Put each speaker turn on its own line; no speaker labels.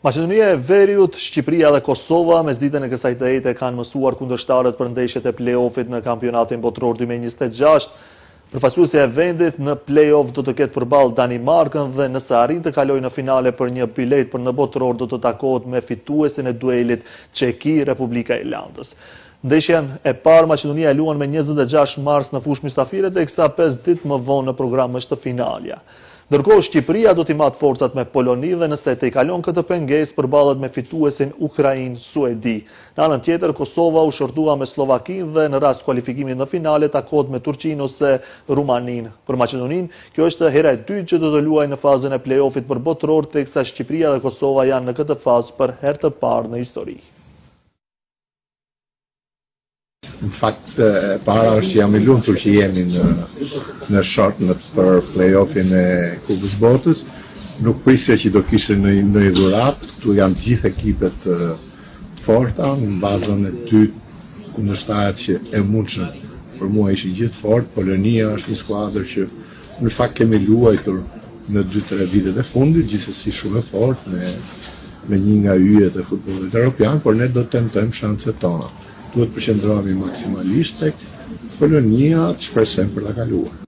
Maqedonia e Veriut, Shqipëria dhe Kosova mes ditën e kësaj dite kanë mësuar kundërshtarët për ndeshjet e play-offit në kampionatin botror 2026. Përfaqësuesja e vendit në play-off do të ketë përballë Danimarkën dhe nëse arrin të kalojë në finale për një bilet për në botror do të takohet me fituesin e duelit Çeki-Republika e Irlandës. Ndeshjen e parë Maqedonia e luan me 26 mars në fushë mysafire teksa 5 ditë më vonë në program është finalja. Ndërkohë Shqipëria do t'i matë forcat me Poloni dhe nëse te i kalon këtë pengesë përballet me fituesin Ukrainë-Suedi. Në anën tjetër Kosova u shortua me Slovakinë dhe në rast kualifikimit në finale takohet me Turqinë ose Rumaninë. Për Maqedoninë, kjo është hera e dytë që do të luajë në fazën e play-offit për botror, teksa Shqipëria dhe Kosova janë në këtë fazë për herë të parë në histori.
Në fakt, para është që jam I lumtur që jemi në short për play-offin e Kupës Botës. Nuk prisja që do kishte në një dhuratë, tu janë të gjithë ekipet të forta, në bazën e dy kundërshtarët që e mundshëm për mua ishin gjithë fort. Polonia është një skuadër që në fakt kemi luajtur në 2-3 vitet e fundit, gjithsesi shumë e fortë me një nga yjet e futbollit evropian, por ne do të tentojmë shanset tona. Duhet përqendrohemi maksimalisht tek Polonia, të shpresojmë për ta kaluar.